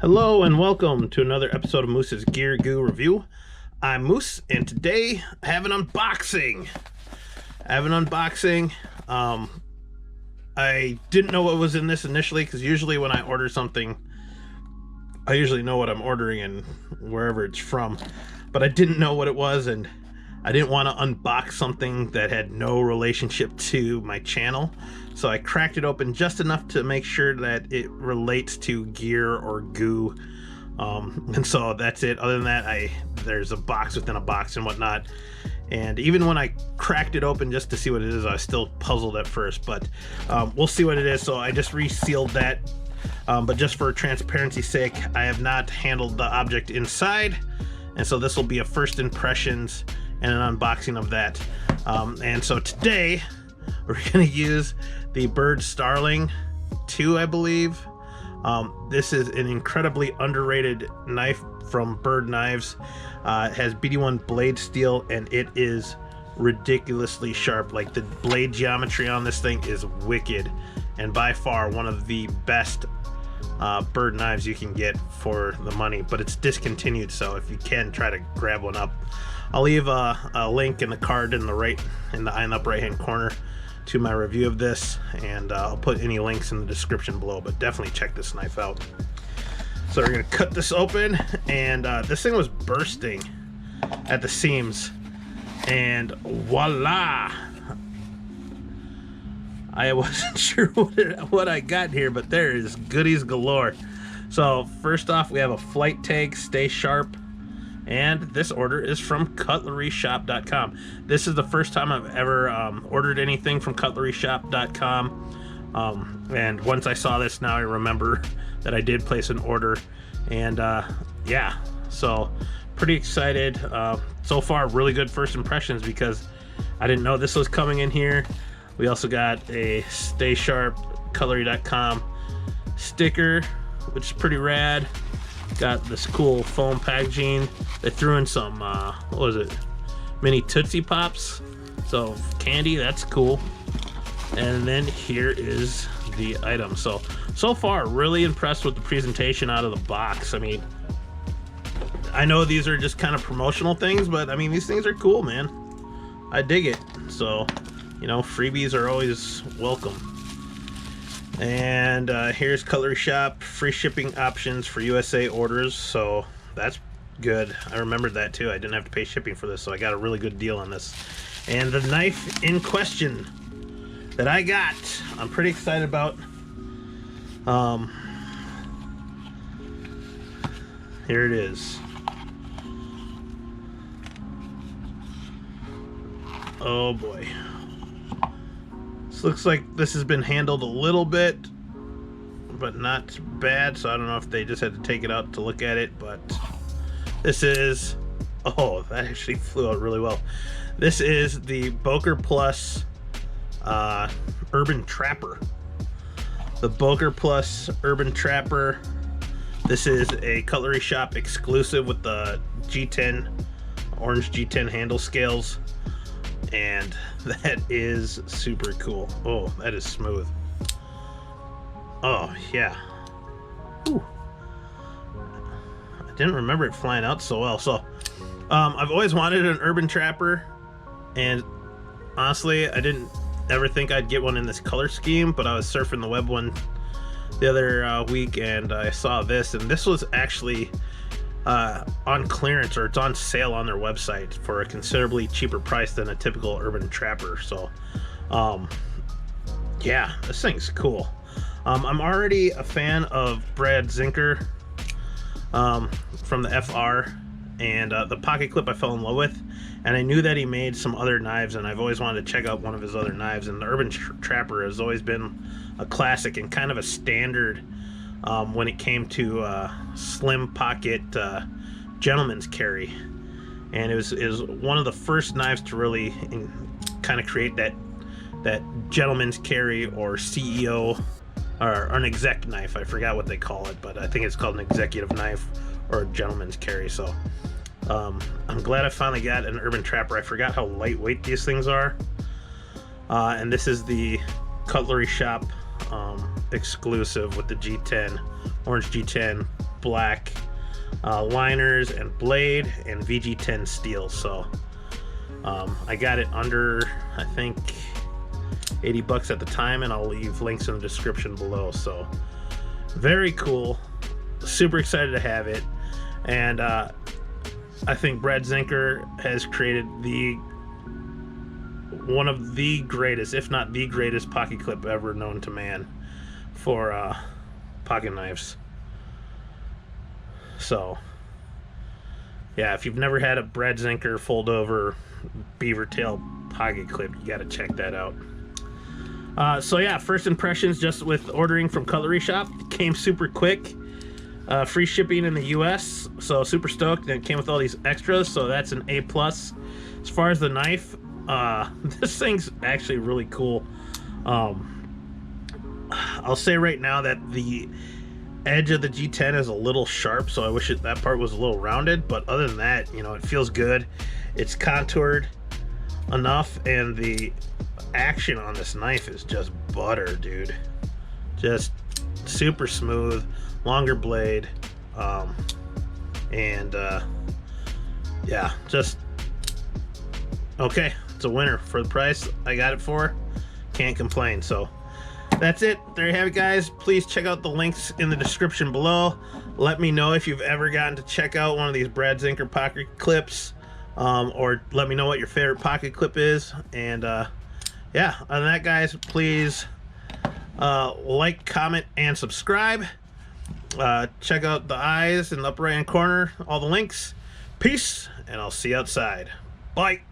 Hello and welcome to another episode of Moose's Gear Goo Review. I'm Moose and today I have an unboxing. I didn't know what was in this initially because usually when I order something, I usually know what I'm ordering and wherever it's from. But I didn't know what it was and I didn't want to unbox something that had no relationship to my channel. So I cracked it open just enough to make sure that it relates to gear or goo. And so that's it. Other than that, there's a box within a box and whatnot. And even when I cracked it open just to see what it is, I was still puzzled at first, but we'll see what it is. So I just resealed that. But just for transparency's sake, I have not handled the object inside. And so this will be a first impressions and an unboxing of that. And so today we're going to use the Bird Starling 2, I believe. This is an incredibly underrated knife from Bird Knives. It has BD1 blade steel and it is ridiculously sharp. Like, the blade geometry on this thing is wicked and by far one of the best Bird knives you can get for the money, but it's discontinued, so if you can, try to grab one up. I'll leave a link in the card in the up right hand corner to my review of this, and I'll put any links in the description below, but definitely check this knife out. So we're gonna cut this open, and this thing was bursting at the seams, and voila! I wasn't sure what I got here, but there is goodies galore. So first off, we have a flight tag, stay sharp, and this order is from cutleryshoppe.com. This is the first time I've ever ordered anything from cutleryshoppe.com. And once I saw this, now I remember that I did place an order. And yeah, so pretty excited. So far, really good first impressions because I didn't know this was coming in here. We also got a Stay Sharp Cutlery.com sticker, which is pretty rad. Got this cool foam packaging. They threw in some, what was it? Mini Tootsie Pops. So candy, that's cool. And then here is the item. So far, really impressed with the presentation out of the box. I mean, I know these are just kind of promotional things, but I mean, these things are cool, man. I dig it. So, you know, freebies are always welcome. And here's Cutlery Shoppe, free shipping options for USA orders, so that's good. I remembered that too. I didn't have to pay shipping for this, so I got a really good deal on this. And the knife in question that I got, I'm pretty excited about. Here it is. Oh boy. Looks like this has been handled a little bit, but not bad, so I don't know if they just had to take it out to look at it, but this is, oh, that actually flew out really well. This is the Boker Plus Urban Trapper. The Boker Plus Urban Trapper. This is a Cutlery Shoppe exclusive with the G10, orange G10 handle scales. And that is super cool. Oh, that is smooth. Oh, yeah. Whew. I didn't remember it flying out so well. So, I've always wanted an Urban Trapper. And honestly, I didn't ever think I'd get one in this color scheme. But I was surfing the web one the other week and I saw this. And this was actually on clearance, or it's on sale on their website for a considerably cheaper price than a typical Urban Trapper. So yeah, this thing's cool. I'm already a fan of Brad Zinker from the FR, and the pocket clip I fell in love with, and I knew that he made some other knives, and I've always wanted to check out one of his other knives, and the Urban Trapper has always been a classic and kind of a standard when it came to slim pocket gentleman's carry. And it was one of the first knives to really kind of create that gentleman's carry, or CEO, or an exec knife. I forgot what they call it, but I think it's called an executive knife or a gentleman's carry. So I'm glad I finally got an Urban Trapper. I forgot how lightweight these things are. And this is the Cutlery Shoppe exclusive with the G10, orange G10 black liners and blade and VG10 steel. So I got it under, I think, 80 bucks at the time, and I'll leave links in the description below. So very cool, super excited to have it. And I think Brad Zinker has created one of the greatest, if not the greatest, pocket clip ever known to man for pocket knives. So yeah, if you've never had a Brad Zinker fold over beaver tail pocket clip, you got to check that out. So yeah, first impressions just with ordering from Cutlery Shoppe. It came super quick, free shipping in the US, so super stoked. And it came with all these extras, so that's an A+. As far as the knife, this thing's actually really cool. I'll say right now that the edge of the G10 is a little sharp, so I wish that part was a little rounded, but other than that, you know, it feels good. It's contoured enough, and the action on this knife is just butter, dude. Just super smooth, longer blade, and yeah, just okay. It's a winner for the price I got it for. Can't complain. So that's it. There you have it, guys. Please check out the links in the description below. Let me know if you've ever gotten to check out one of these Brad Zinker pocket clips, or let me know what your favorite pocket clip is. And yeah, other than that, guys, please like, comment, and subscribe. Check out the eyes in the upper right hand corner, all the links. Peace, and I'll see you outside. Bye.